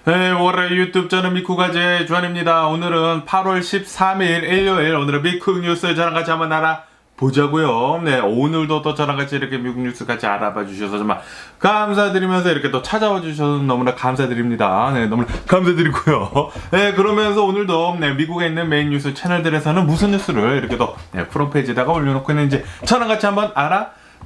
네, 월요일 유튜브 저는 미쿠가제 주한입니다. 오늘은 8월 13일 일요일, 오늘은 미국 뉴스 저랑 같이 한번 알아보자고요. 네, 오늘도 또 저랑 같이 이렇게 미국 뉴스 같이 알아봐 주셔서 정말 감사드리면서 이렇게 또 찾아와 주셔서 너무나 감사드립니다. 네, 너무나 감사드리고요. 네, 그러면서 오늘도 미국에 있는 메인 뉴스 채널들에서는 무슨 뉴스를 이렇게 또 프론페이지에다가 올려놓고 있는지 저랑 같이 한번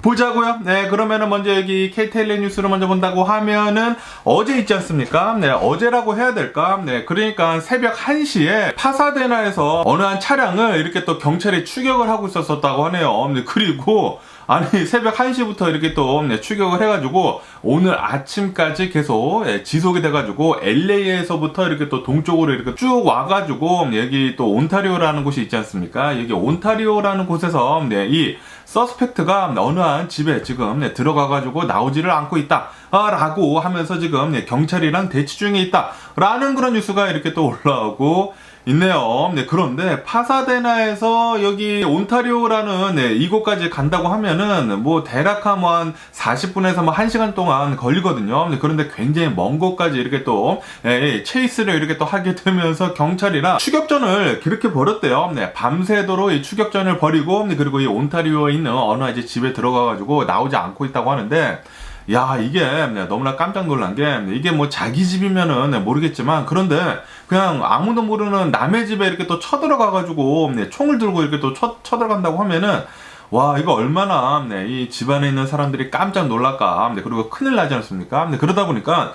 보자고요. 네, 그러면은 먼저 여기 KTLA 뉴스를 먼저 본다고 하면은 어제 있지 않습니까? 네, 어제라고 해야 될까? 네, 그러니까 새벽 1시에 파사데나에서 어느 한 차량을 이렇게 또 경찰이 추격을 하고 있었다고 하네요. 네, 그리고 아니 새벽 1시부터 이렇게 또 추격을 해가지고 오늘 아침까지 계속 지속이 돼가지고 LA에서부터 이렇게 또 동쪽으로 이렇게 쭉 와가지고 여기 또 온타리오라는 곳이 있지 않습니까? 여기 온타리오라는 곳에서 이 서스펙트가 어느 한 집에 지금 들어가가지고 나오지를 않고 있다 라고 하면서 지금 경찰이랑 대치 중에 있다 라는 그런 뉴스가 이렇게 또 올라오고 있네요. 네, 그런데 파사데나에서 여기 온타리오라는 이곳까지 간다고 하면은 뭐 대략 한 40분에서 1시간 동안 걸리거든요. 네, 그런데 굉장히 먼 곳까지 이렇게 또 체이스를 이렇게 또 하게 되면서 경찰이랑 추격전을 그렇게 벌였대요. 네, 밤새도록 이 추격전을 벌이고 그리고 이 온타리오에 있는 어느 아재 집에 들어가가지고 나오지 않고 있다고 하는데 야, 이게 너무나 깜짝 놀란 게 이게 뭐 자기 집이면은 모르겠지만 그런데 그냥 아무도 모르는 남의 집에 이렇게 또 쳐들어가가지고 총을 들고 이렇게 또 쳐들어간다고 하면은 와, 이거 얼마나 이 집안에 있는 사람들이 깜짝 놀랄까. 그리고 큰일 나지 않습니까? 그러다 보니까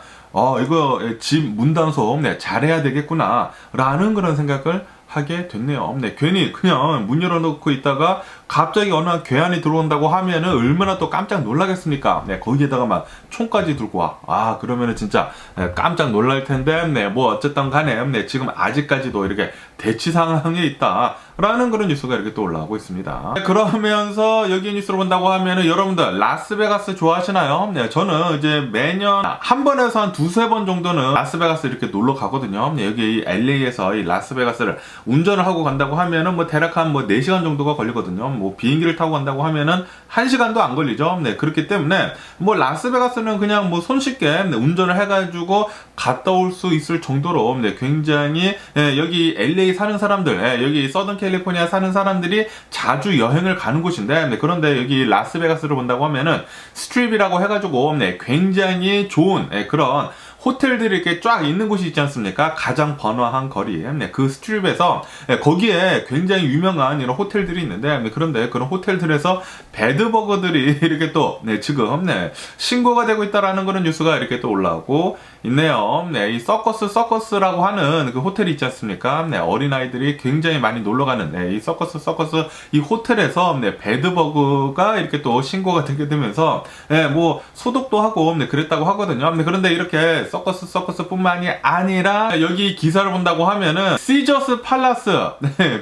이거 집 문단속 잘해야 되겠구나 라는 그런 생각을 하게 됐네요. 네, 괜히 그냥 문 열어놓고 있다가 갑자기 어느 한 괴한이 들어온다고 하면은 얼마나 또 깜짝 놀라겠습니까? 네, 거기에다가 막 총까지 들고 와. 그러면은 진짜 깜짝 놀랄 텐데, 뭐 어쨌든 간에 지금 아직까지도 이렇게 대치 상황에 있다. 라는 그런 뉴스가 이렇게 또 올라오고 있습니다. 네, 그러면서 여기 뉴스를 본다고 하면은 여러분들 라스베가스 좋아하시나요? 네, 저는 이제 매년 한 번에서 한 두세 번 정도는 라스베가스 이렇게 놀러 가거든요. 네, 여기 LA에서 이 라스베가스를 운전을 하고 간다고 하면은 뭐 대략 한 4시간 정도가 걸리거든요. 뭐 비행기를 타고 간다고 하면은 1시간도 안 걸리죠. 네, 그렇기 때문에 뭐 라스베가스는 그냥 뭐 손쉽게 운전을 해가지고 갔다 올 수 있을 정도로 굉장히 여기 LA 사는 사람들, 여기 서던 캘리포니아 사는 사람들이 자주 여행을 가는 곳인데 그런데 여기 라스베가스를 본다고 하면은 스트립이라고 해가지고 굉장히 좋은 그런 호텔들이 이렇게 쫙 있는 곳이 있지 않습니까? 가장 번화한 거리. 그 스트립에서 거기에 굉장히 유명한 이런 호텔들이 있는데 그런데 그런 호텔들에서 배드버거들이 이렇게 또 지금 신고가 되고 있다라는 그런 뉴스가 이렇게 또 올라오고 있네요. 이 서커스라고 하는 그 호텔이 있지 않습니까? 어린아이들이 굉장히 많이 놀러가는 이 서커스 이 호텔에서 배드버그가 이렇게 또 신고가 되게 되면서 뭐 소독도 하고 그랬다고 하거든요. 그런데 이렇게 서커스뿐만이 아니라 여기 기사를 본다고 하면은 시저스 팔라스,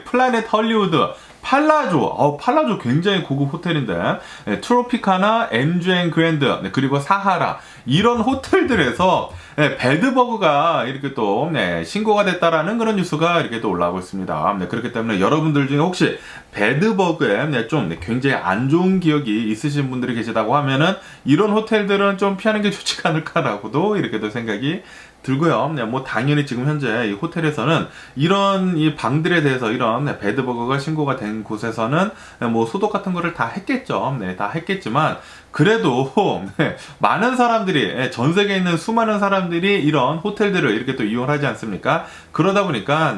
플라넷 헐리우드, 팔라조 굉장히 고급 호텔인데 트로피카나 MGM 그랜드 그리고 사하라 이런 호텔들에서 배드버그가 이렇게 또 신고가 됐다라는 그런 뉴스가 이렇게 또 올라오고 있습니다. 그렇기 때문에 여러분들 중에 혹시 배드버그에 좀 굉장히 안 좋은 기억이 있으신 분들이 계시다고 하면은 이런 호텔들은 좀 피하는 게 좋지 않을까라고도 이렇게 또 생각이 들고요. 뭐 당연히 지금 현재 이 호텔에서는 이런 이 방들에 대해서 이런 배드버그가 신고가 된 곳에서는 뭐 소독 같은 거를 다 했겠죠. 다 했겠지만 그래도 많은 사람들이 전 세계에 있는 수많은 사람들이 이런 호텔들을 이렇게 또 이용하지 않습니까? 그러다 보니까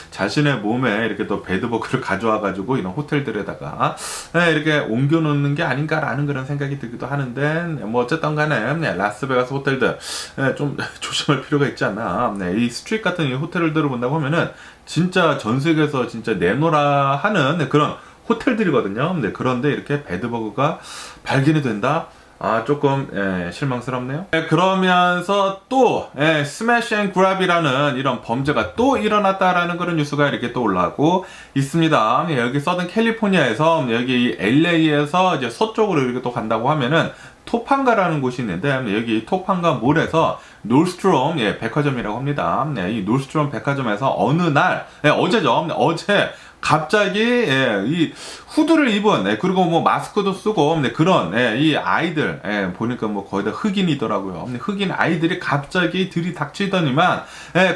자신의 몸에 이렇게 또 배드버그를 가져와 가지고 이런 호텔들에다가 이렇게 옮겨 놓는 게 아닌가라는 그런 생각이 들기도 하는데 뭐 어쨌든 간에 라스베가스 호텔들 좀 조심할 필요가 있지 않나. 이 스트릿 같은 이 호텔들을 본다고 하면은 진짜 전 세계에서 진짜 내노라 하는 그런 호텔들이거든요. 그런데 이렇게 배드버그가 발견이 된다? 조금 실망스럽네요. 그러면서 또 스매시 앤 그랩이라는 이런 범죄가 또 일어났다라는 그런 뉴스가 이렇게 또 올라오고 있습니다. 여기 서든 캘리포니아에서 여기 LA에서 이제 서쪽으로 이렇게 또 간다고 하면은 토판가라는 곳이 있는데 여기 토판가 몰에서 놀스트롬 백화점이라고 합니다. 이 놀스트롬 백화점에서 어느 날 어제죠. 어제 갑자기 이 후드를 입은 그리고 뭐 마스크도 쓰고 그런 이 아이들 보니까 뭐 거의 다 흑인이더라고요. 흑인 아이들이 갑자기 들이닥치더니만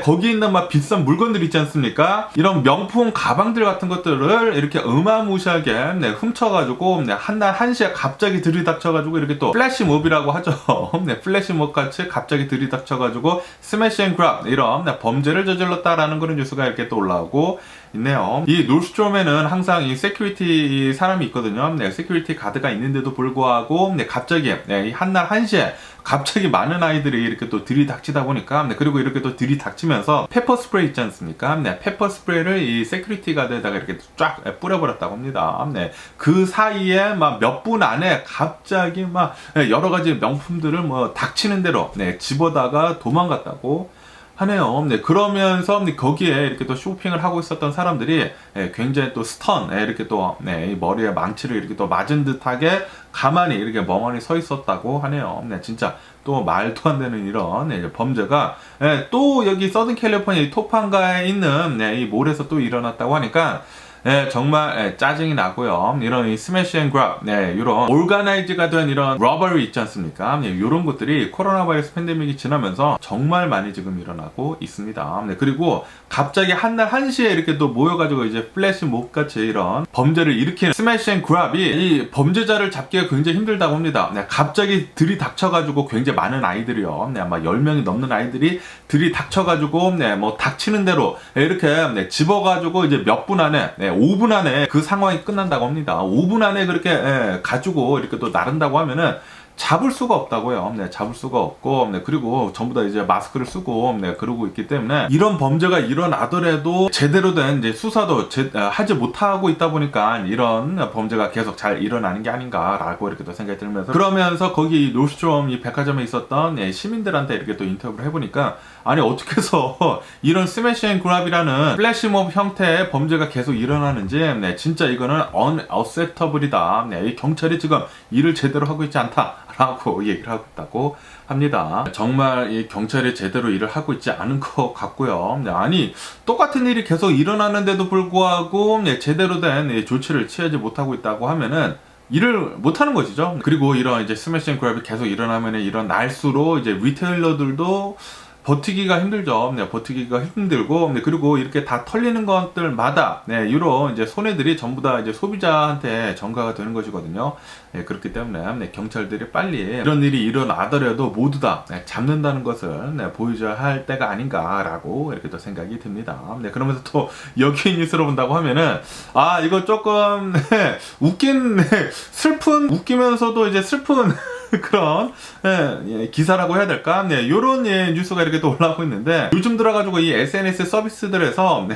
거기 있는 막 비싼 물건들 있지 않습니까? 이런 명품 가방들 같은 것들을 이렇게 어마무시하게 훔쳐가지고 한날 한시에 갑자기 들이닥쳐가지고 이렇게 또 플래시몹이라고 하죠. 플래시몹 같이 갑자기 들이닥쳐가지고 스매시 앤 그랍 이런 범죄를 저질렀다라는 그런 뉴스가 이렇게 또 올라오고 있네요. 이 놀스트롬에는 항상 이 세큐리티 사람이 있거든요. 세큐리티 가드가 있는데도 불구하고 갑자기 이 한날 한시에 갑자기 많은 아이들이 이렇게 또 들이닥치다 보니까 그리고 이렇게 또 들이닥치면서 페퍼 스프레이 있지 않습니까? 페퍼 스프레이를 이 세큐리티 가드에다가 이렇게 쫙 뿌려버렸다고 합니다. 그 사이에 막 몇 분 안에 갑자기 막 여러 가지 명품들을 뭐 닥치는 대로 집어다가 도망갔다고 하네요. 그러면서 거기에 이렇게 또 쇼핑을 하고 있었던 사람들이 굉장히 또 스턴, 이렇게 또 이 머리에 망치를 이렇게 또 맞은 듯하게 가만히 이렇게 멍하니 서 있었다고 하네요. 진짜 또 말도 안 되는 이런 범죄가 또 여기 서든 캘리포니아 토판가에 있는 이 몰에서 또 일어났다고 하니까 정말 짜증이 나고요. 이런 이 스매시 앤 그랍, 이런 올가나이즈가 된 이런 러버리 있지 않습니까? 이런 것들이 코로나 바이러스 팬데믹이 지나면서 정말 많이 지금 일어나고 있습니다. 그리고 갑자기 한날 한시에 이렇게 또 모여가지고 이제 플래시 몹 같이 이런 범죄를 일으키는 스매시 앤 그랍이 이 범죄자를 잡기가 굉장히 힘들다고 합니다. 갑자기 들이닥쳐가지고 굉장히 많은 아이들이요. 아마 10명이 넘는 아이들이 들이닥쳐가지고 뭐 닥치는 대로 이렇게 집어가지고 이제 몇 분 안에 5분 안에 그 상황이 끝난다고 합니다. 5분 안에 그렇게 가지고 이렇게 또 나른다고 하면은 잡을 수가 없다고요. 잡을 수가 없고, 그리고 전부 다 이제 마스크를 쓰고, 그러고 있기 때문에 이런 범죄가 일어나더라도 제대로 된 이제 수사도 하지 못하고 있다 보니까 이런 범죄가 계속 잘 일어나는 게 아닌가라고 이렇게 또 생각이 들면서 그러면서 거기 놀스트롬 이 백화점에 있었던 시민들한테 이렇게 또 인터뷰를 해보니까 아니 어떻게 해서 이런 스매시 앤 그랍이라는 플래시몹 형태의 범죄가 계속 일어나는지 진짜 이거는 unacceptable이다. 이 경찰이 지금 일을 제대로 하고 있지 않다. 라고 얘기를 하고 있다고 합니다. 정말 이 경찰이 제대로 일을 하고 있지 않은 것 같고요. 아니 똑같은 일이 계속 일어나는데도 불구하고 제대로 된 조치를 취하지 못하고 있다고 하면은 일을 못하는 것이죠. 그리고 이런 이제 스매시 앤 그랩이 계속 일어나면 이런 날수로 이제 리테일러들도 버티기가 힘들죠. 버티기가 힘들고, 그리고 이렇게 다 털리는 것들마다, 이런 이제 손해들이 전부 다 이제 소비자한테 전가가 되는 것이거든요. 그렇기 때문에, 경찰들이 빨리 이런 일이 일어나더라도 모두 다 잡는다는 것을 보여줘야 할 때가 아닌가라고 이렇게 또 생각이 듭니다. 그러면서 또 여기 뉴스로 본다고 하면은, 이거 조금, 웃기면서도 이제 슬픈, 그런 기사라고 해야 될까? 요런 뉴스가 이렇게 또 올라오고 있는데 요즘 들어가지고 이 SNS 서비스들에서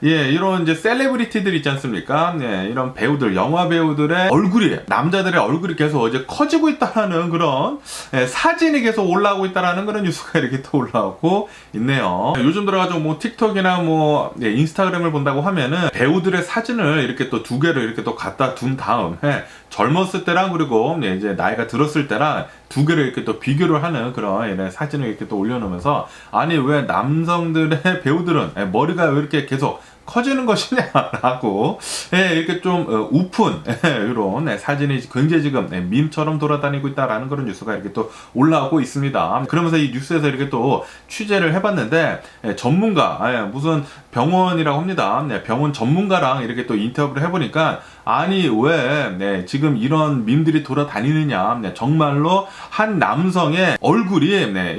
이런 이제 셀레브리티들 있지 않습니까? 이런 배우들, 영화 배우들의 얼굴이 남자들의 얼굴이 계속 이제 커지고 있다라는 그런 사진이 계속 올라오고 있다라는 그런 뉴스가 이렇게 또 올라오고 있네요. 요즘 들어가지고 뭐 틱톡이나 뭐 인스타그램을 본다고 하면은 배우들의 사진을 이렇게 또 두 개를 이렇게 또 갖다 둔 다음에 젊었을 때랑 그리고 이제 나이가 들었을 때랑 두 개를 이렇게 또 비교를 하는 그런 이런 사진을 이렇게 또 올려놓으면서 아니 왜 남성들의 배우들은 머리가 왜 이렇게 계속 커지는 것이냐라고 이렇게 좀 우픈 이런 사진이 굉장히 지금 밈처럼 돌아다니고 있다라는 그런 뉴스가 이렇게 또 올라오고 있습니다. 그러면서 이 뉴스에서 이렇게 또 취재를 해봤는데 전문가 무슨 병원이라고 합니다. 병원 전문가랑 이렇게 또 인터뷰를 해보니까 아니 왜 지금 이런 밈들이 돌아다니느냐 정말로 한 남성의 얼굴이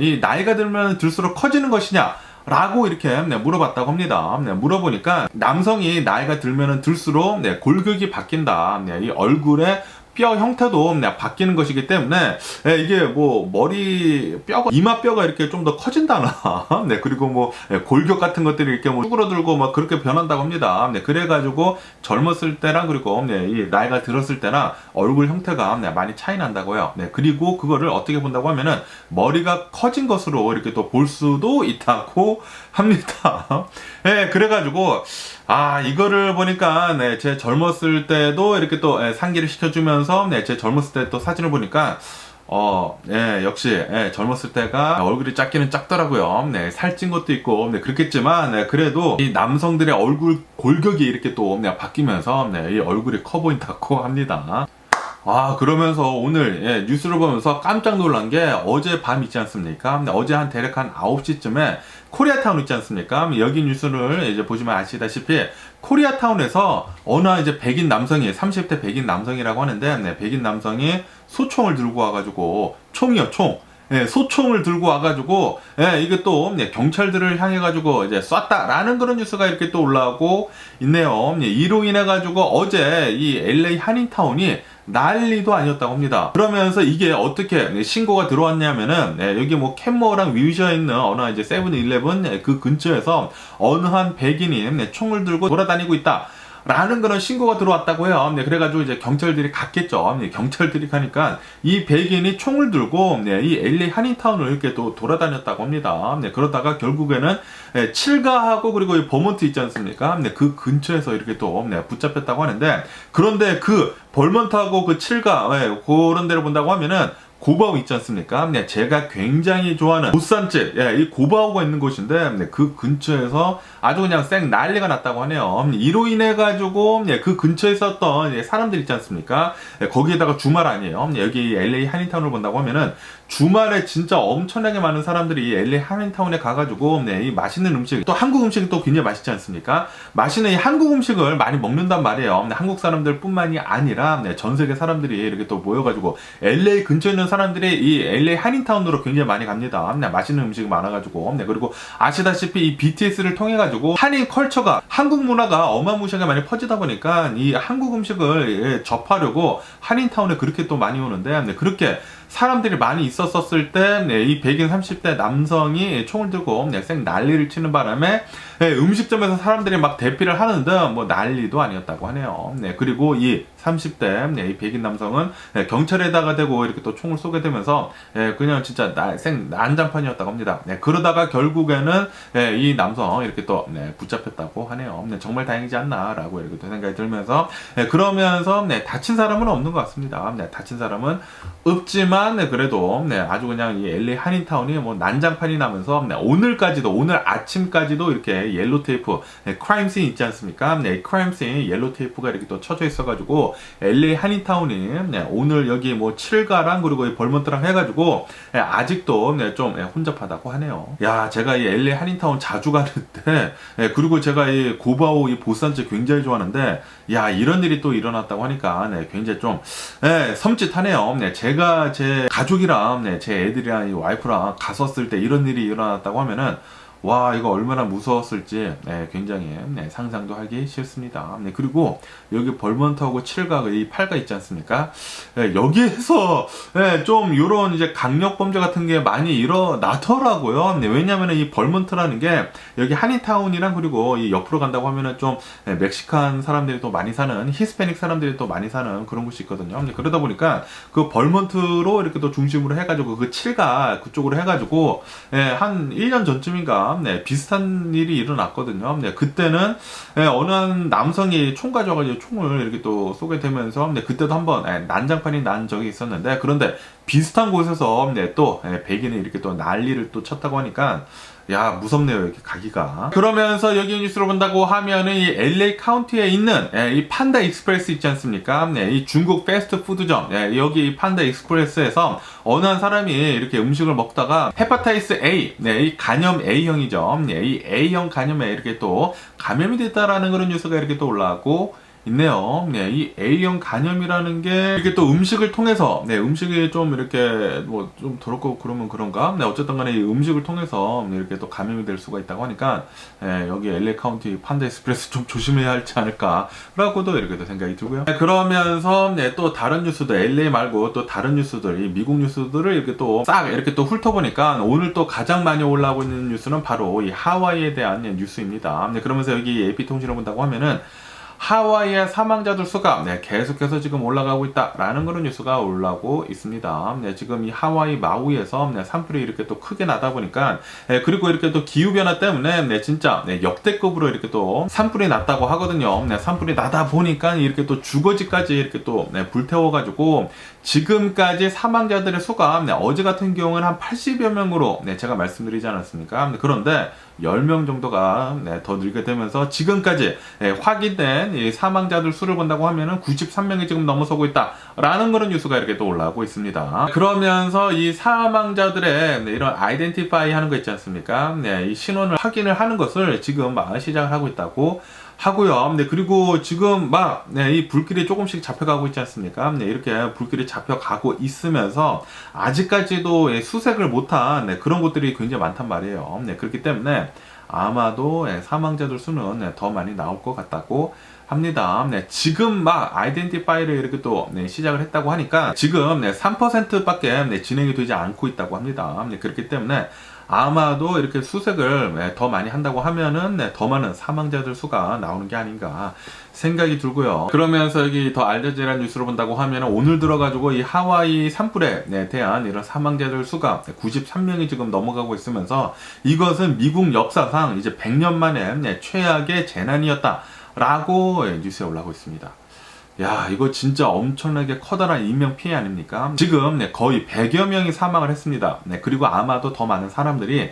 이 나이가 들면 들수록 커지는 것이냐 라고 이렇게 물어봤다고 합니다. 물어보니까 남성이 나이가 들면 들수록 골격이 바뀐다. 이 얼굴에 뼈 형태도 바뀌는 것이기 때문에 이게 뭐 머리 뼈가 이마 뼈가 이렇게 좀 더 커진다나 그리고 뭐 골격 같은 것들이 이렇게 뭐 쭈그러들고 막 그렇게 변한다고 합니다. 그래가지고 젊었을 때랑 그리고 이 나이가 들었을 때랑 얼굴 형태가 많이 차이 난다고요. 그리고 그거를 어떻게 본다고 하면은 머리가 커진 것으로 이렇게 또 볼 수도 있다고 합니다. 그래가지고 이거를 보니까 제 젊었을 때도 이렇게 또 상기를 시켜주면서 제 젊었을 때 또 사진을 보니까 역시, 젊었을 때가 얼굴이 작기는 작더라고요. 네, 살찐 것도 있고, 네, 그렇겠지만, 네, 그래도 이 남성들의 얼굴 골격이 이렇게 또, 네, 바뀌면서, 네, 이 얼굴이 커 보인다고 합니다. 그러면서 오늘 뉴스를 보면서 깜짝 놀란 게 어제 밤 있지 않습니까? 근데 어제 대략 한 9시쯤에 코리아타운 있지 않습니까? 여기 뉴스를 이제 보시면 아시다시피 코리아타운에서 어느 이제 백인 남성이 30대 백인 남성이라고 하는데 네, 백인 남성이 소총을 들고 와가지고 총이요 총. 소총을 들고 와가지고, 이게 또, 경찰들을 향해가지고, 이제 쐈다라는 그런 뉴스가 이렇게 또 올라오고 있네요. 이로 인해가지고, 어제 이 LA 한인타운이 난리도 아니었다고 합니다. 그러면서 이게 어떻게 신고가 들어왔냐면은, 여기 뭐 캔모어랑 위셔에 있는 어느 이제 세븐일레븐 그 근처에서 어느 한 백인이 총을 들고 돌아다니고 있다. 라는 그런 신고가 들어왔다고 해요. 네, 그래가지고 이제 경찰들이 갔겠죠. 네, 경찰들이 가니까 이 백인이 총을 들고 이 LA 한인타운을 이렇게 또 돌아다녔다고 합니다. 네, 그러다가 결국에는 칠가하고 그리고 이 버몬트 있지 않습니까? 네, 그 근처에서 이렇게 또 붙잡혔다고 하는데 그런데 그 벌먼트하고 그 칠가 그런 데를 본다고 하면은 고바우 있지 않습니까? 네, 제가 굉장히 좋아하는 보쌈집, 이 고바우가 있는 곳인데, 그 근처에서 아주 그냥 쌩 난리가 났다고 하네요. 이로 인해가지고, 그 근처에 있었던 사람들 있지 않습니까? 거기에다가 주말 아니에요. 여기 LA 한인타운을 본다고 하면은, 주말에 진짜 엄청나게 많은 사람들이 LA 한인타운에 가가지고, 이 맛있는 음식, 또 한국 음식이 또 굉장히 맛있지 않습니까? 맛있는 이 한국 음식을 많이 먹는단 말이에요. 한국 사람들 뿐만이 아니라, 전 세계 사람들이 이렇게 또 모여가지고, LA 근처에 있는 사람들이 이 LA 한인타운으로 굉장히 많이 갑니다. 맛있는 음식이 많아가지고. 그리고 아시다시피 이 BTS를 통해가지고 한인 컬처가, 한국 문화가 어마무시하게 많이 퍼지다 보니까 이 한국 음식을 접하려고 한인타운에 그렇게 또 많이 오는데, 그렇게 사람들이 많이 있었을 때, 이 백인 30대 남성이 총을 들고, 쌩 난리를 치는 바람에, 음식점에서 사람들이 막 대피를 하는데, 뭐 난리도 아니었다고 하네요. 그리고 이 30대, 이 백인 남성은 경찰에다가 대고 이렇게 또 총을 쏘게 되면서, 그냥 진짜 쌩 난장판이었다고 합니다. 그러다가 결국에는, 이 남성 이렇게 또, 붙잡혔다고 하네요. 정말 다행이지 않나라고 이렇게 또 생각이 들면서, 그러면서, 다친 사람은 없는 것 같습니다. 다친 사람은 없지만, 그래도 아주 그냥 이 LA 한인타운이 뭐 난장판이 나면서 오늘까지도 오늘 아침까지도 이렇게 옐로 테이프 크라임씬 있지 않습니까? 크라임씬 옐로 테이프가 이렇게 또 쳐져 있어가지고 LA 한인타운이 오늘 여기 뭐 칠가랑 그리고 이 벌먼트랑 해가지고 아직도 좀 혼잡하다고 하네요. 야, 제가 이 LA 한인타운 자주 가는데 그리고 제가 이 고바오 이 보쌈집 굉장히 좋아하는데 야, 이런 일이 또 일어났다고 하니까 굉장히 좀 섬찟하네요. 제가 제 가족이랑 제 애들이랑 이 와이프랑 갔었을 때 이런 일이 일어났다고 하면은 와, 이거 얼마나 무서웠을지 굉장히 상상도 하기 싫습니다. 그리고 여기 벌먼트하고 칠가 이 팔가 있지 않습니까? 여기에서 좀 요런 이제 강력 범죄 같은 게 많이 일어나더라고요. 왜냐하면 이 벌먼트라는 게 여기 한인타운이랑 그리고 이 옆으로 간다고 하면은 좀 멕시칸 사람들이 또 많이 사는 히스패닉 사람들이 또 많이 사는 그런 곳이 있거든요. 그러다 보니까 그 벌먼트로 이렇게 또 중심으로 해가지고 그 칠가 그쪽으로 해가지고 한 1년 전쯤인가 비슷한 일이 일어났거든요. 그때는 어느 한 남성이 총 가져가지고 총을 이렇게 또 쏘게 되면서 그때도 한번 난장판이 난 적이 있었는데 그런데 비슷한 곳에서 또 백인이 이렇게 또 난리를 또 쳤다고 하니까 야, 무섭네요, 이렇게 가기가. 그러면서 여기 뉴스로 본다고 하면은 이 LA 카운티에 있는 이 판다 익스프레스 있지 않습니까? 이 중국 패스트푸드점, 여기 이 판다 익스프레스에서 어느 한 사람이 이렇게 음식을 먹다가 헤파타이스 A, 이 간염 A형이죠. 이 A형 간염에 이렇게 또 감염이 됐다라는 그런 뉴스가 이렇게 또 올라왔고, 있네요. 이 A형 간염이라는 게 이게 또 음식을 통해서 음식이 좀 이렇게 뭐 좀 더럽고 그러면 그런가? 어쨌든 간에 이 음식을 통해서 이렇게 또 감염이 될 수가 있다고 하니까 여기 LA 카운티 판다 익스프레스 좀 조심해야 할지 않을까 라고도 이렇게 또 생각이 들고요. 그러면서 또 다른 뉴스들 LA 말고 또 다른 뉴스들 이 미국 뉴스들을 이렇게 또 싹 이렇게 또 훑어보니까 오늘 또 가장 많이 올라오고 있는 뉴스는 바로 이 하와이에 대한 뉴스입니다. 그러면서 여기 AP통신을 본다고 하면은 하와이의 사망자들 수가 계속해서 지금 올라가고 있다라는 그런 뉴스가 올라오고 있습니다. 지금 이 하와이 마우이에서 산불이 이렇게 또 크게 나다 보니까 그리고 이렇게 또 기후변화 때문에 진짜 역대급으로 이렇게 또 산불이 났다고 하거든요. 산불이 나다 보니까 이렇게 또 주거지까지 이렇게 또 불태워가지고 지금까지 사망자들의 수가 어제 같은 경우는 한 80여 명으로 제가 말씀드리지 않았습니까? 그런데 10명 정도가 더 늘게 되면서 지금까지 확인된 이 사망자들 수를 본다고 하면은 93명이 지금 넘어서고 있다라는 그런 뉴스가 이렇게 또 올라오고 있습니다. 그러면서 이 사망자들의 이런 아이덴티파이 하는 거 있지 않습니까? 이 신원을 확인을 하는 것을 지금 막 시작을 하고 있다고 하고요. 그리고 지금 막, 이 불길이 조금씩 잡혀가고 있지 않습니까? 이렇게 불길이 잡혀가고 있으면서 아직까지도 수색을 못한 그런 곳들이 굉장히 많단 말이에요. 그렇기 때문에 아마도 사망자들 수는 더 많이 나올 것 같다고 합니다. 지금 막 아이덴티파이를 이렇게 또 시작을 했다고 하니까 지금 3%밖에 진행이 되지 않고 있다고 합니다. 그렇기 때문에 아마도 이렇게 수색을 더 많이 한다고 하면은 더 많은 사망자들 수가 나오는 게 아닌가 생각이 들고요. 그러면서 여기 더 알려지는 뉴스를 본다고 하면은 오늘 들어가지고 이 하와이 산불에 대한 이런 사망자들 수가 93명이 지금 넘어가고 있으면서 이것은 미국 역사상 이제 100년 만에 최악의 재난이었다라고 뉴스에 올라오고 있습니다. 야, 이거 진짜 엄청나게 커다란 인명피해 아닙니까? 지금 거의 100여 명이 사망을 했습니다. 그리고 아마도 더 많은 사람들이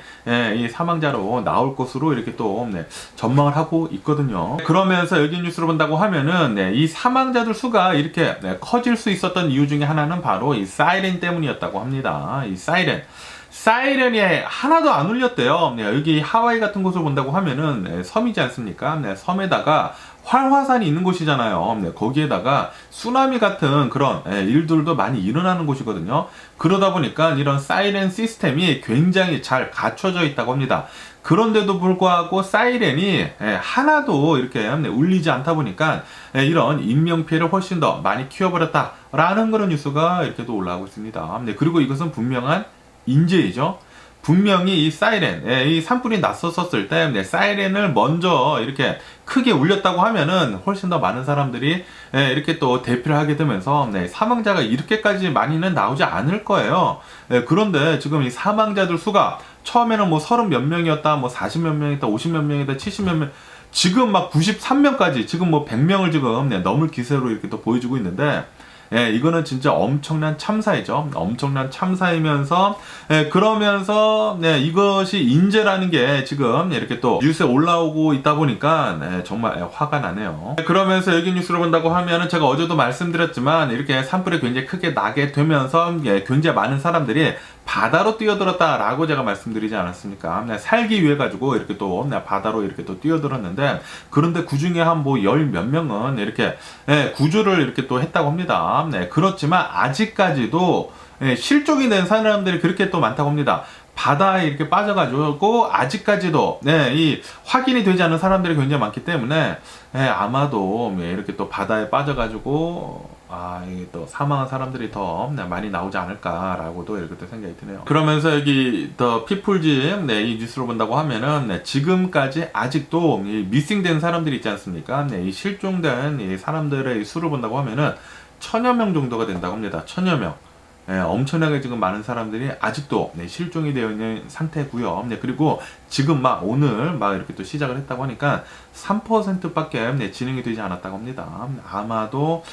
이 사망자로 나올 것으로 이렇게 또 전망을 하고 있거든요. 그러면서 여기 뉴스를 본다고 하면은 이 사망자들 수가 이렇게 커질 수 있었던 이유 중에 하나는 바로 이 사이렌 때문이었다고 합니다. 이 사이렌이 하나도 안 울렸대요. 여기 하와이 같은 곳을 본다고 하면은 섬이지 않습니까? 섬에다가 활화산이 있는 곳이잖아요. 거기에다가 쓰나미 같은 그런 일들도 많이 일어나는 곳이거든요. 그러다 보니까 이런 사이렌 시스템이 굉장히 잘 갖춰져 있다고 합니다. 그런데도 불구하고 사이렌이 하나도 이렇게 울리지 않다 보니까 이런 인명피해를 훨씬 더 많이 키워버렸다라는 그런 뉴스가 이렇게 또 올라오고 있습니다. 그리고 이것은 분명한 인재이죠. 분명히 이 사이렌, 이 산불이 났었을 때 사이렌을 먼저 이렇게 크게 울렸다고 하면은 훨씬 더 많은 사람들이 이렇게 또 대피를 하게 되면서 사망자가 이렇게까지 많이는 나오지 않을 거예요. 그런데 지금 이 사망자들 수가 처음에는 뭐 30 몇 명이었다, 뭐 40 몇 명이었다, 50 몇 명이었다, 70 몇 명, 지금 막 93명까지 지금 뭐 100명을 지금 넘을 기세로 이렇게 또 보여주고 있는데 이거는 진짜 엄청난 참사이죠. 엄청난 참사이면서 그러면서 이것이 인재라는 게 지금 이렇게 또 뉴스에 올라오고 있다 보니까 정말 화가 나네요. 그러면서 여기 뉴스를 본다고 하면은 제가 어제도 말씀드렸지만 이렇게 산불이 굉장히 크게 나게 되면서 굉장히 많은 사람들이 바다로 뛰어들었다라고 제가 말씀드리지 않았습니까? 살기 위해 가지고 이렇게 또 바다로 이렇게 또 뛰어들었는데 그런데 그 중에 한 뭐 열 몇 명은 이렇게 구조를 이렇게 또 했다고 합니다. 그렇지만 아직까지도 실종이 된 사람들이 그렇게 또 많다고 합니다. 바다에 이렇게 빠져가지고 아직까지도 이 확인이 되지 않은 사람들이 굉장히 많기 때문에 아마도 이렇게 또 바다에 빠져가지고 이게 또 사망한 사람들이 더 많이 나오지 않을까라고도 이렇게 또 생각이 드네요. 그러면서 여기 더 피플즈 이 뉴스를 본다고 하면은 지금까지 아직도 이 미싱된 사람들이 있지 않습니까? 이 실종된 이 사람들의 수를 본다고 하면은 1000여 명 정도가 된다고 합니다. 1000여 명. 엄청나게 지금 많은 사람들이 아직도 실종이 되어 있는 상태고요. 그리고 지금 막 오늘 막 이렇게 또 시작을 했다고 하니까 3%밖에 진행이 되지 않았다고 합니다. 아마도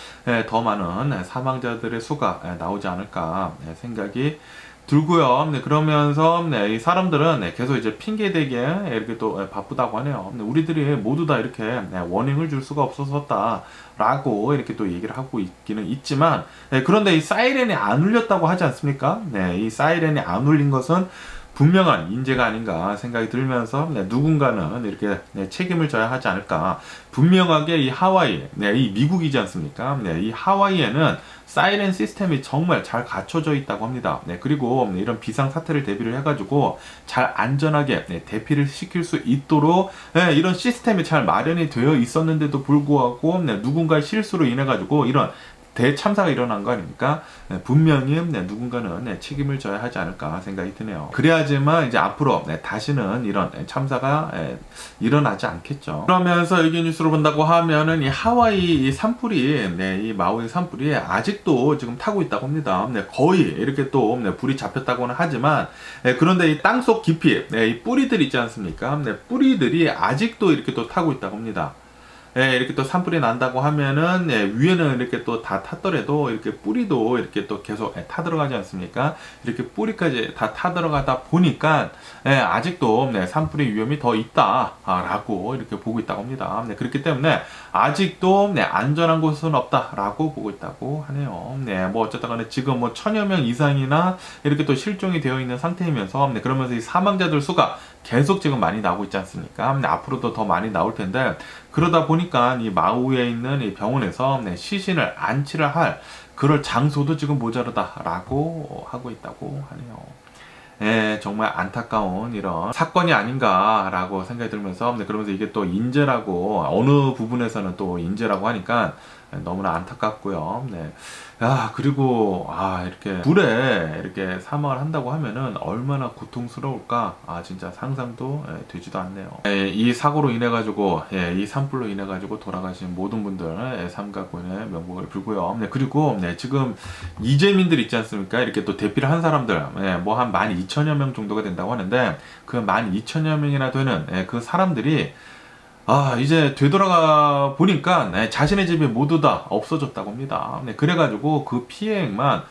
더 많은 사망자들의 수가 나오지 않을까 생각이 들고요. 그러면서 이 사람들은 계속 이제 핑계대기에 이렇게 또 바쁘다고 하네요. 우리들이 모두 다 이렇게 워닝을 줄 수가 없었다라고 이렇게 또 얘기를 하고 있기는 있지만 그런데 이 사이렌이 안 울렸다고 하지 않습니까? 이 사이렌이 안 울린 것은 분명한 인재가 아닌가 생각이 들면서 누군가는 이렇게 책임을 져야 하지 않을까. 분명하게 이 하와이, 이 미국이지 않습니까? 이 하와이에는 사이렌 시스템이 정말 잘 갖춰져 있다고 합니다. 그리고 이런 비상 사태를 대비를 해가지고 잘 안전하게 대피를 시킬 수 있도록 이런 시스템이 잘 마련이 되어 있었는데도 불구하고 누군가의 실수로 인해 가지고 이런 대참사가 일어난 거 아닙니까? 분명히 누군가는 책임을 져야 하지 않을까 생각이 드네요. 그래야지만 이제 앞으로 다시는 이런 참사가 일어나지 않겠죠. 그러면서 여기 뉴스를 본다고 하면은 이 하와이 이 산불이 이 마우이 산불이 아직도 지금 타고 있다고 합니다. 거의 이렇게 또 불이 잡혔다고는 하지만 그런데 이 땅속 깊이 이 뿌리들 있지 않습니까? 뿌리들이 아직도 이렇게 또 타고 있다고 합니다. 이렇게 또 산불이 난다고 하면은 위에는 이렇게 또 다 탔더라도 이렇게 뿌리도 이렇게 또 계속 타 들어가지 않습니까? 이렇게 뿌리까지 다 타 들어가다 보니까 아직도 산불의 위험이 더 있다라고 이렇게 보고 있다고 합니다. 그렇기 때문에 아직도 안전한 곳은 없다라고 보고 있다고 하네요. 뭐 어쨌든 간에 지금 뭐 1000여 명 이상이나 이렇게 또 실종이 되어 있는 상태이면서 그러면서 이 사망자들 수가 계속 지금 많이 나오고 있지 않습니까? 앞으로도 더 많이 나올 텐데 그러다 보니까 이 마우이에 있는 이 병원에서 시신을 안치를 할 그럴 장소도 지금 모자르다라고 하고 있다고 하네요. 정말 안타까운 이런 사건이 아닌가라고 생각이 들면서 그러면서 이게 또 인재라고 어느 부분에서는 또 인재라고 하니까 너무나 안타깝고요. 그리고 이렇게 불에 이렇게 사망을 한다고 하면은 얼마나 고통스러울까? 진짜 상상도 되지도 않네요. 이 사고로 인해 가지고 이 산불로 인해 가지고 돌아가신 모든 분들 삼가 고인의 명복을 빌고요. 그리고 지금 이재민들 있지 않습니까? 이렇게 또 대피를 한 사람들 뭐 한 12,000여 명 정도가 된다고 하는데 그 12,000여 명이나 되는 그 사람들이 이제 되돌아가 보니까 자신의 집이 모두 다 없어졌다고 합니다. 그래가지고 그 피해액만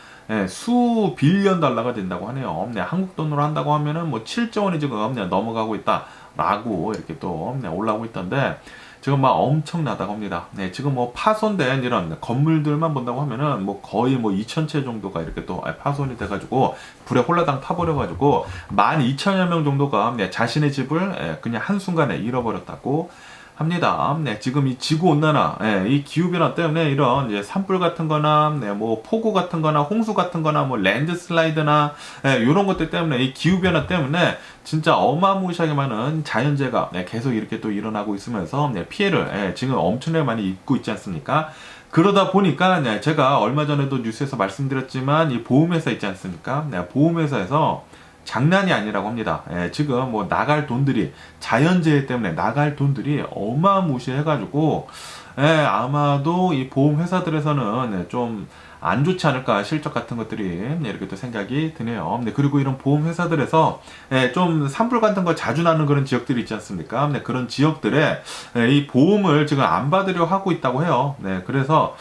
수 빌리언 달러가 된다고 하네요. 한국 돈으로 한다고 하면은 뭐 7조 원이 지금 넘어가고 있다라고 이렇게 또 올라오고 있던데 지금 막 엄청나다고 합니다. 지금 뭐 파손된 이런 건물들만 본다고 하면은 뭐 거의 뭐 2,000채 정도가 이렇게 또 파손이 돼가지고 불에 홀라당 타버려가지고 12,000여 명 정도가 자신의 집을 그냥 한순간에 잃어버렸다고 합니다. 지금 이 지구온난화, 이 기후변화 때문에 이런 이제 산불 같은 거나, 뭐 폭우 같은 거나, 홍수 같은 거나, 뭐 랜드슬라이드나, 이런 것들 때문에, 이 기후변화 때문에 진짜 어마무시하게 많은 자연재해가 계속 이렇게 또 일어나고 있으면서 피해를 지금 엄청나게 많이 입고 있지 않습니까? 그러다 보니까 제가 얼마 전에도 뉴스에서 말씀드렸지만 이 보험회사 있지 않습니까? 보험회사에서 장난이 아니라고 합니다. 지금 뭐 나갈 돈들이 자연재해 때문에 나갈 돈들이 어마무시해가지고 아마도 이 보험회사들에서는 좀 안 좋지 않을까 실적 같은 것들이 이렇게 또 생각이 드네요. 그리고 이런 보험회사들에서 좀 산불 같은 거 자주 나는 그런 지역들이 있지 않습니까? 그런 지역들에 이 보험을 지금 안 받으려 하고 있다고 해요. 그래서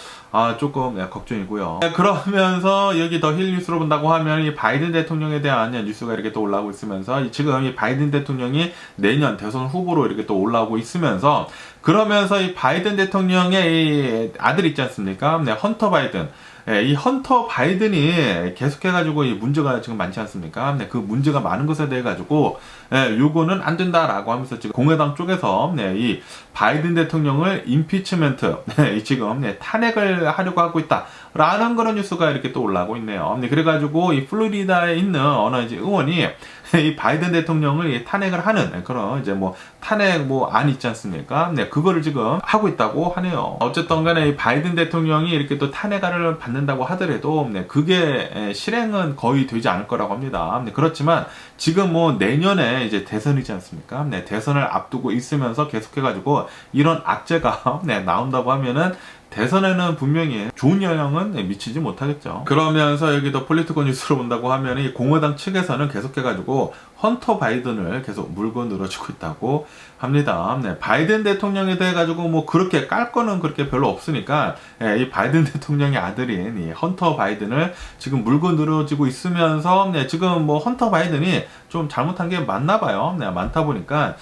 조금 걱정이고요. 그러면서 여기 더 힐 뉴스로 본다고 하면 이 바이든 대통령에 대한 뉴스가 이렇게 또 올라오고 있으면서 지금 이 바이든 대통령이 내년 대선 후보로 이렇게 또 올라오고 있으면서 그러면서 이 바이든 대통령의 이 아들 있지 않습니까? 헌터 바이든. 이 헌터 바이든이 계속해가지고 이 문제가 지금 많지 않습니까? 그 문제가 많은 것에 대해 가지고 요거는 안 된다라고 하면서 지금 공화당 쪽에서 이 바이든 대통령을 임피치먼트 지금 탄핵을 하려고 하고 있다라는 그런 뉴스가 이렇게 또 올라오고 있네요. 그래가지고 이 플로리다에 있는 어느 이제 의원이 이 바이든 대통령을 탄핵을 하는 그런 이제 뭐 탄핵 뭐 안 있지 않습니까? 그거를 지금 하고 있다고 하네요. 어쨌든 간에 이 바이든 대통령이 이렇게 또 탄핵을 받는다고 하더라도 그게 실행은 거의 되지 않을 거라고 합니다. 그렇지만 지금 뭐 내년에 이제 대선이지 않습니까? 대선을 앞두고 있으면서 계속해가지고 이런 악재가 나온다고 하면은 대선에는 분명히 좋은 영향은 미치지 못하겠죠. 그러면서 여기도 폴리티코 뉴스로 본다고 하면 이 공화당 측에서는 계속해가지고 헌터 바이든을 계속 물고 늘어지고 있다고 합니다. 바이든 대통령에 대해 가지고 뭐 그렇게 깔 거는 그렇게 별로 없으니까 이 바이든 대통령의 아들인 이 헌터 바이든을 지금 물고 늘어지고 있으면서 지금 뭐 헌터 바이든이 좀 잘못한 게 많나 봐요. 많다 보니까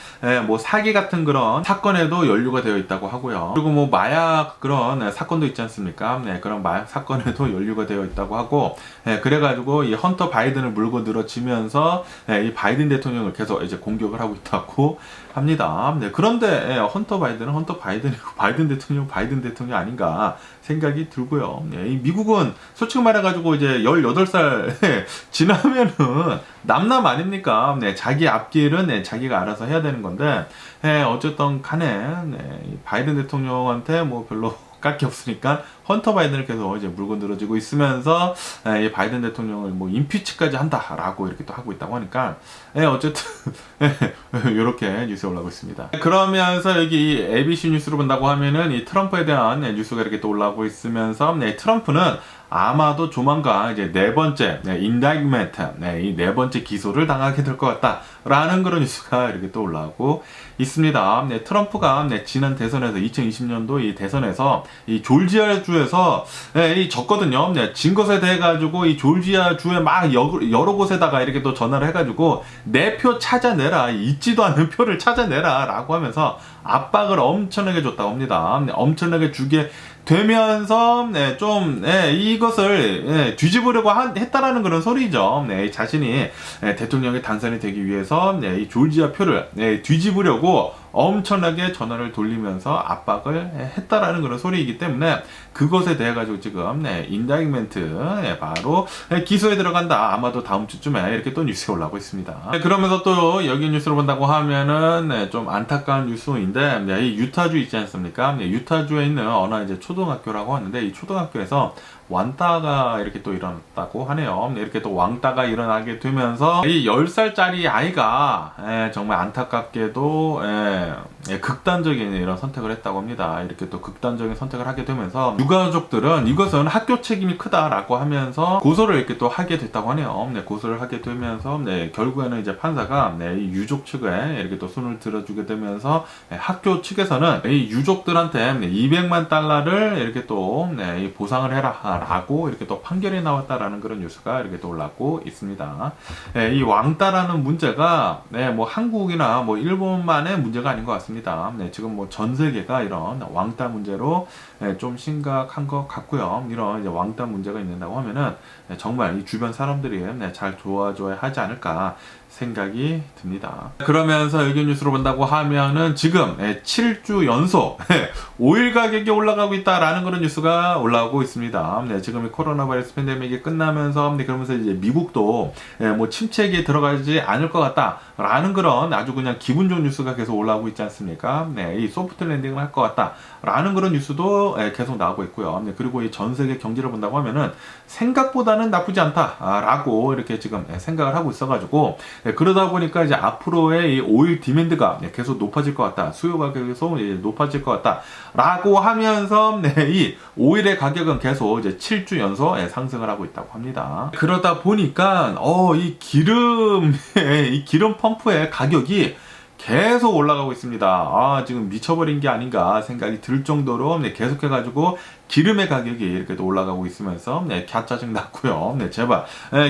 뭐 사기 같은 그런 사건에도 연루가 되어 있다고 하고요. 그리고 뭐 마약 그런 사건도 있지 않습니까? 그런 마약 사건에도 연루가 되어 있다고 하고 그래가지고 이 헌터 바이든을 물고 늘어지면서 이 바이든 대통령을 계속 이제 공격을 하고 있다고 합니다. 그런데 헌터 바이든은 헌터 바이든이고 바이든 대통령 아닌가 생각이 들고요. 이 미국은 솔직히 말해가지고 이제 18살 지나면은 남남 아닙니까? 자기 앞길은 자기가 알아서 해야 되는 건데 어쨌든 간에 바이든 대통령한테 뭐 별로 깔 게 없으니까 헌터 바이든을 계속 이제 물고 늘어지고 있으면서 이 바이든 대통령을 뭐 임피치까지 한다라고 이렇게 또 하고 있다고 하니까 어쨌든 이렇게 뉴스가 올라오고 있습니다. 그러면서 여기 이 ABC 뉴스로 본다고 하면은 이 트럼프에 대한 뉴스가 이렇게 또 올라오고 있으면서 트럼프는 아마도 조만간 이제 네 번째 indictment, 이 네 번째 기소를 당하게 될 것 같다라는 그런 뉴스가 이렇게 또 올라오고 있습니다. 트럼프가 지난 대선에서 2020년도 이 대선에서 이 조지아주에서 이 졌거든요. 진 것에 대해 가지고 이 조지아주에 막 여러 곳에다가 이렇게 또 전화를 해가지고 내 표 찾아내라, 있지도 않는 표를 찾아내라라고 하면서 압박을 엄청나게 줬다고 합니다. 엄청나게 주게 되면서 이것을 뒤집으려고 했다라는 그런 소리죠. 자신이 대통령이 당선이 되기 위해서 이 조지아 표를 뒤집으려고 엄청나게 전화를 돌리면서 압박을 했다라는 그런 소리이기 때문에 그것에 대해 가지고 지금 인다이멘트 바로 기소에 들어간다. 아마도 다음 주쯤에 이렇게 또 뉴스가 올라오고 있습니다. 그러면서 또 여기 뉴스를 본다고 하면은 좀 안타까운 뉴스인데 이 유타주 있지 않습니까? 유타주에 있는 어느 이제 초등학교라고 하는데 이 초등학교에서 왕따가 이렇게 또 일어났다고 하네요. 이렇게 또 왕따가 일어나게 되면서 이 10살짜리 아이가 정말 안타깝게도 극단적인 이런 선택을 했다고 합니다. 이렇게 또 극단적인 선택을 하게 되면서 유가족들은 이것은 학교 책임이 크다라고 하면서 고소를 이렇게 또 하게 됐다고 하네요. 고소를 하게 되면서 결국에는 이제 판사가 이 유족 측에 이렇게 또 손을 들어주게 되면서 학교 측에서는 이 유족들한테 200만 달러를 이렇게 또 보상을 해라 라고 이렇게 또 판결이 나왔다라는 그런 뉴스가 이렇게 또 올라오고 있습니다. 이 왕따라는 문제가 뭐 한국이나 뭐 일본만의 문제가 아닌 것 같습니다. 지금 뭐 전 세계가 이런 왕따 문제로 좀 심각한 것 같고요. 이런 이제 왕따 문제가 있는다고 하면은 정말 이 주변 사람들이 잘 도와줘야 하지 않을까 생각이 듭니다. 그러면서 의견 뉴스로 본다고 하면은 지금 7주 연속 오일 가격이 올라가고 있다라는 그런 뉴스가 올라오고 있습니다. 지금 이 코로나 바이러스 팬데믹이 끝나면서 그러면서 이제 미국도 뭐 침체기에 들어가지 않을 것 같다라는 그런 아주 그냥 기분 좋은 뉴스가 계속 올라오고 있지 않습니까? 이 소프트 랜딩을 할 것 같다라는 그런 뉴스도 계속 나오고 있고요. 그리고 이 전 세계 경제를 본다고 하면은 생각보다는 나쁘지 않다라고 이렇게 지금 생각을 하고 있어가지고 그러다 보니까 이제 앞으로의 이 오일 디맨드가 계속 높아질 것 같다. 수요가 계속 높아질 것 같다. 라고 하면서 이 오일의 가격은 계속 이제 7주 연속 상승을 하고 있다고 합니다. 그러다 보니까 이 기름 펌프의 가격이 계속 올라가고 있습니다. 지금 미쳐버린 게 아닌가 생각이 들 정도로 계속해가지고 기름의 가격이 이렇게 또 올라가고 있으면서 갸짜증 났고요. 제발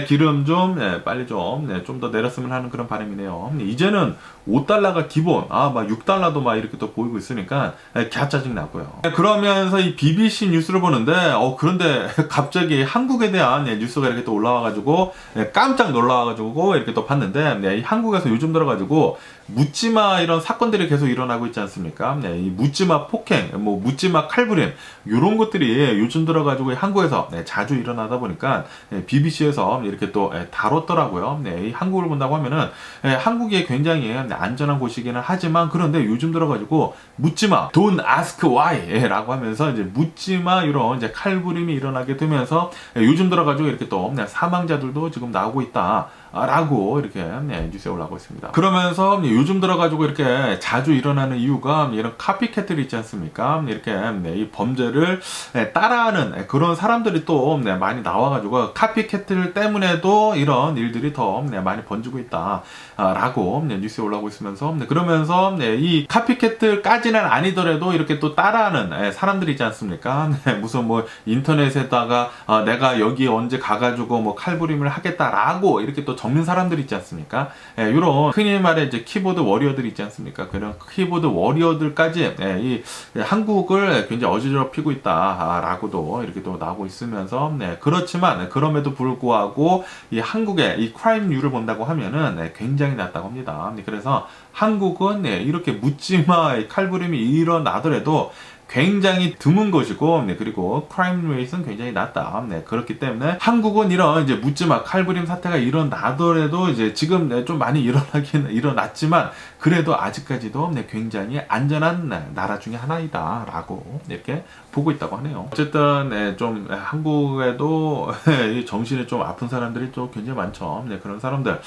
기름 좀 빨리 좀 더 내렸으면 하는 그런 바람이네요. 이제는 5달러가 기본, 막 6달러도 막 이렇게 또 보이고 있으니까 갸짜증 나고요. 그러면서 이 BBC 뉴스를 보는데 그런데 갑자기 한국에 대한 뉴스가 이렇게 또 올라와가지고 깜짝 놀라와가지고 이렇게 또 봤는데 이 한국에서 요즘 들어가지고 묻지마 이런 사건들이 계속 일어나고 있지 않습니까? 이 묻지마 폭행, 뭐 묻지마 칼부림 이런 것들이 요즘 들어가지고 한국에서 자주 일어나다 보니까 BBC에서 이렇게 또 다뤘더라고요. 이 한국을 본다고 하면은 한국이 굉장히 안전한 곳이기는 하지만 그런데 요즘 들어가지고 묻지마, don't ask why 라고 하면서 이제 묻지마 이런 이제 칼부림이 일어나게 되면서 요즘 들어가지고 이렇게 또 사망자들도 지금 나오고 있다. 라고 이렇게 뉴스에 올라오고 있습니다. 그러면서 요즘 들어가지고 이렇게 자주 일어나는 이유가 이런 카피캣들이 있지 않습니까? 이렇게 이 범죄를 따라하는 그런 사람들이 또 많이 나와가지고 카피캣들 때문에도 이런 일들이 더 많이 번지고 있다. 라고 뉴스에 올라오고 있으면서 그러면서 이 카피캣들까지는 아니더라도 이렇게 또 따라하는 사람들이 있지 않습니까? 무슨 뭐 인터넷에다가 내가 여기 언제 가가지고 뭐 칼부림을 하겠다라고 이렇게 또 적는 사람들 있지 않습니까? 이런 흔히 말해 이제 키보드 워리어들 있지 않습니까? 그런 키보드 워리어들까지 이 한국을 굉장히 어지럽히고 있다라고도 이렇게 또 나오고 있으면서 그렇지만 그럼에도 불구하고 이 한국의 이 크라임률을 본다고 하면은 굉장히 낮다고 합니다. 그래서 한국은 이렇게 묻지마 칼부림이 일어나더라도 굉장히 드문 것이고 그리고 크라임 레이트는 굉장히 낮다. 그렇기 때문에 한국은 이런 이제 묻지마 칼부림 사태가 일어나더라도 이제 지금 좀 많이 일어났지만 그래도 아직까지도 굉장히 안전한 나라 중에 하나이다라고 이렇게 보고 있다고 하네요. 어쨌든 좀 한국에도 정신이 좀 아픈 사람들이 좀 굉장히 많죠. 그런 사람들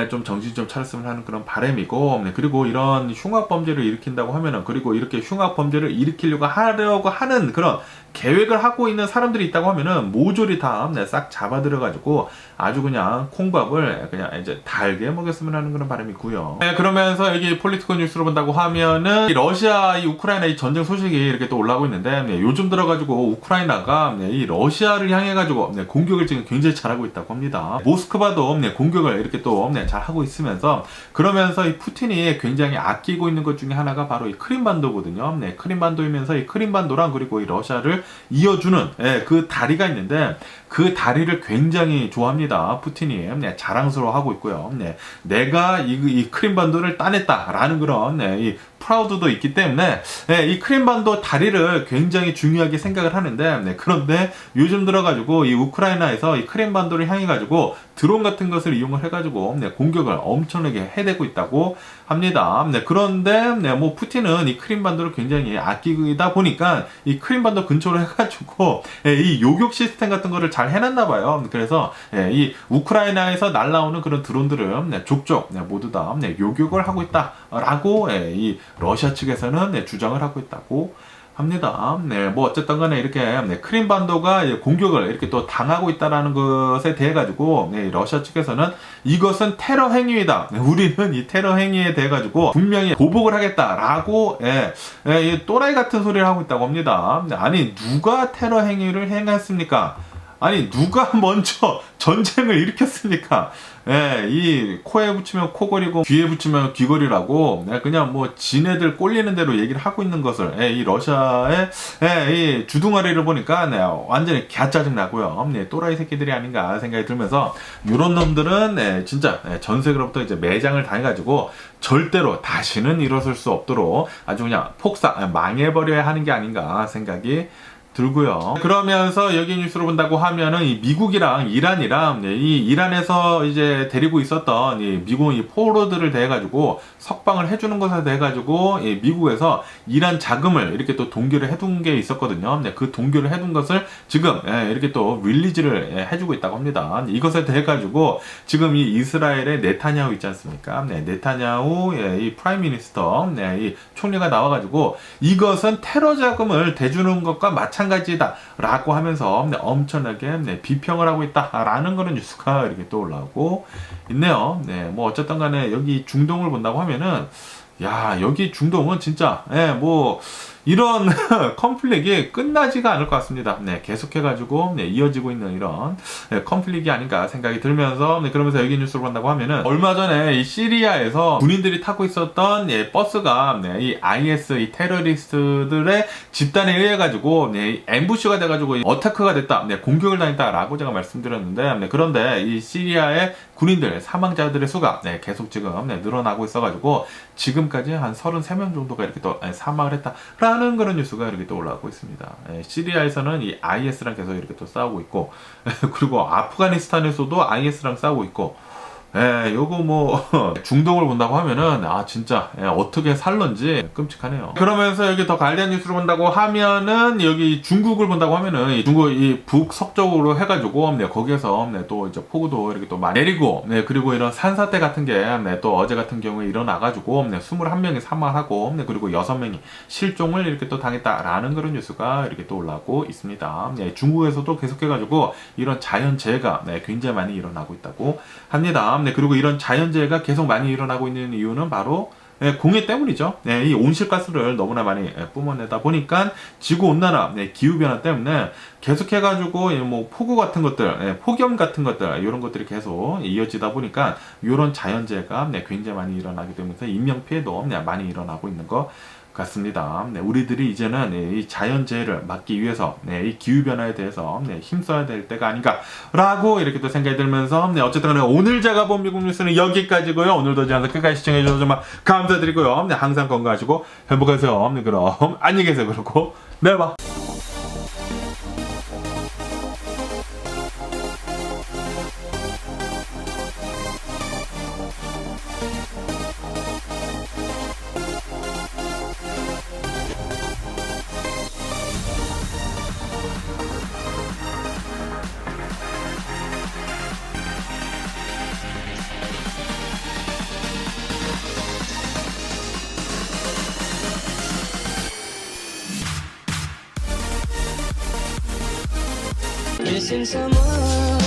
좀 정신 좀 차렸으면 하는 그런 바람이고 그리고 이런 흉악 범죄를 일으킨다고 하면은 그리고 이렇게 흉악 범죄를 일으킨 하려고 하는 그런 계획을 하고 있는 사람들이 있다고 하면은 모조리 다 싹 잡아들여가지고 아주 그냥 콩밥을 그냥 이제 달게 먹였으면 하는 그런 바람이 있고요. 네, 그러면서 여기 폴리티컬 뉴스로 본다고 하면은 이 러시아, 이 우크라이나 이 전쟁 소식이 이렇게 또 올라오고 있는데 네, 요즘 들어가지고 우크라이나가 네, 이 러시아를 향해가지고 네, 공격을 지금 굉장히 잘하고 있다고 합니다. 모스크바도 네, 공격을 이렇게 또 네, 잘하고 있으면서 그러면서 이 푸틴이 굉장히 아끼고 있는 것 중에 하나가 바로 이 크림반도거든요. 네, 크림반도이면서 이 크림반도랑 그리고 이 러시아를 이어주는 그 다리가 있는데 그 다리를 굉장히 좋아합니다. 푸틴이 자랑스러워하고 있고요. 내가 이 크림반도를 따냈다라는 그런 이 프라우드도 있기 때문에 이 크림반도 다리를 굉장히 중요하게 생각을 하는데 그런데 요즘 들어가지고 이 우크라이나에서 이 크림반도를 향해 가지고 드론 같은 것을 이용을 해가지고 공격을 엄청나게 해대고 있다고 합니다. 그런데 뭐 푸틴은 이 크림반도를 굉장히 아끼다 보니까 이 크림반도 근처로 해가지고 이 요격 시스템 같은 거를 잘 해놨나 봐요. 그래서 이 우크라이나에서 날라오는 그런 드론들을 족족 모두 다 요격을 하고 있다라고 이 러시아 측에서는 주장을 하고 있다고 합니다. 네, 뭐 어쨌든 간에 이렇게 크림반도가 공격을 이렇게 또 당하고 있다라는 것에 대해 가지고 러시아 측에서는 이것은 테러 행위이다. 우리는 이 테러 행위에 대해 가지고 분명히 보복을 하겠다라고 이 또라이 같은 소리를 하고 있다고 합니다. 아니 누가 테러 행위를 행했습니까? 아니 누가 먼저 전쟁을 일으켰습니까? 이 코에 붙이면 코걸이고 귀에 붙이면 귀걸이라고 그냥 뭐 지네들 꼴리는 대로 얘기를 하고 있는 것을 이 러시아의 이 주둥아리를 보니까 완전히 개짜증 나고요. 또라이 새끼들이 아닌가 생각이 들면서 이런 놈들은 진짜 전 세계로부터 이제 매장을 당해가지고 절대로 다시는 일어설 수 없도록 아주 그냥 망해버려야 하는 게 아닌가 생각이 들고요. 그러면서 여기 뉴스로 본다고 하면은 이 미국이랑 이란이랑 이 이란에서 이제 데리고 있었던 이 미국 이 포로들을 대해 가지고 석방을 해주는 것에 대해 가지고 이 미국에서 이란 자금을 이렇게 또 동결을 해둔 게 있었거든요. 그 동결을 해둔 것을 지금 이렇게 또 릴리즈를 해주고 있다고 합니다. 이것에 대해 가지고 지금 이 이스라엘의 네타냐후 있지 않습니까? 네타냐후 이 프라임 미니스터 이 총리가 나와가지고 이것은 테러 자금을 대주는 것과 마찬가지다라고 하면서 엄청나게 비평을 하고 있다라는 그런 뉴스가 이렇게 또 올라오고 있네요. 뭐 어쨌든 간에 여기 중동을 본다고 하면은 여기 중동은 진짜 뭐 이런 컨플릭이 끝나지가 않을 것 같습니다. 계속해가지고 이어지고 있는 이런 컨플릭이 아닌가 생각이 들면서 그러면서 여기 뉴스를 본다고 하면은 얼마 전에 이 시리아에서 군인들이 타고 있었던 버스가 이 IS 이 테러리스트들의 집단에 의해 가지고 앰부시가 돼가지고 어타크가 됐다, 공격을 당했다라고 제가 말씀드렸는데 그런데 이 시리아의 군인들 사망자들의 수가 계속 지금 늘어나고 있어가지고 지금까지 한 33명 정도가 이렇게 또 사망을 했다라는 그런 뉴스가 이렇게 또 올라오고 있습니다. 시리아에서는 이 IS랑 계속 이렇게 또 싸우고 있고 그리고 아프가니스탄에서도 IS랑 싸우고 있고 요거 뭐 중동을 본다고 하면은 진짜 어떻게 살런지 끔찍하네요. 그러면서 여기 더 관련 뉴스를 본다고 하면은 여기 중국을 본다고 하면은 중국 이 북서쪽으로 해가지고 거기에서 또 이제 폭우도 이렇게 또 많이 내리고 그리고 이런 산사태 같은 게 또 어제 같은 경우에 일어나가지고 21명이 사망하고 그리고 6명이 실종을 이렇게 또 당했다라는 그런 뉴스가 이렇게 또 올라오고 있습니다. 중국에서도 계속해가지고 이런 자연재해가 굉장히 많이 일어나고 있다고 합니다. 그리고 이런 자연재해가 계속 많이 일어나고 있는 이유는 바로 공해 때문이죠. 이 온실가스를 너무나 많이 뿜어내다 보니까 지구온난화, 기후변화 때문에 계속해가지고 뭐 폭우 같은 것들, 폭염 같은 것들 이런 것들이 계속 이어지다 보니까 이런 자연재해가 굉장히 많이 일어나기 때문에 인명피해도 많이 일어나고 있는 것 같습니다. 우리들이 이제는 이 자연재해를 막기 위해서 이 기후변화에 대해서 힘써야 될 때가 아닌가라고 이렇게 또 생각이 들면서 어쨌든 간에 오늘 제가 본 미국 뉴스는 여기까지고요. 오늘도 저한테 끝까지 시청해주셔서 정말 감사드리고요. 항상 건강하시고 행복하세요. 그럼 안녕히 계세요. 그렇고 내일 봐. missing someone.